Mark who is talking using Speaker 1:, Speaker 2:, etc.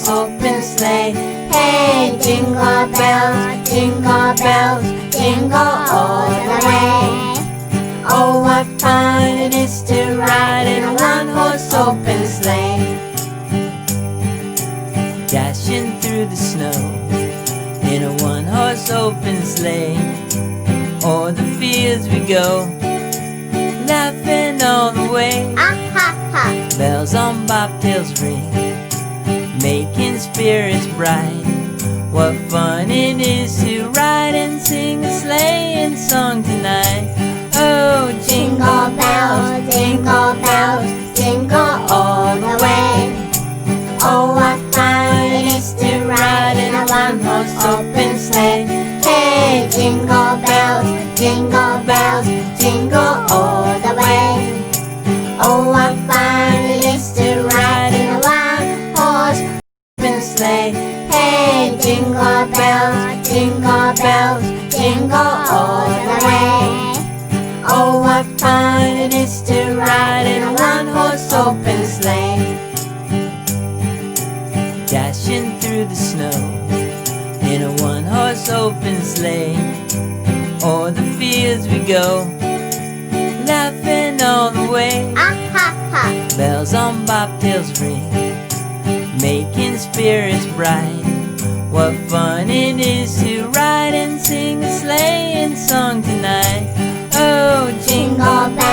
Speaker 1: open sleigh. Hey, jingle bells, jingle all the way. Oh, what fun it is to ride in a one-horse open sleigh. Dashing through the snow in a one-horse open sleigh. O'er the fields we go, laughing all the way. Bells on bobtails ring, making spirits bright. What fun it is to ride and sing a sleighing song tonight. Oh, jingle bells, jingle all the way. Oh, what fun it is to ride in a one-horse open sleigh. Hey, jingle bells, jingle all the way. Oh, what fun it is to ride in a one-horse open sleigh. Hey, jingle bells, jingle all the way. Oh, what fun it is to ride in a one-horse open sleigh. Dashing through the snow in a one-horse open sleigh. O'er the fields we go, laughing all the way. Bells on bobtails ring, making spirits bright. What fun it is to ride and sing a sleighing song tonight. Oh, jingle bells,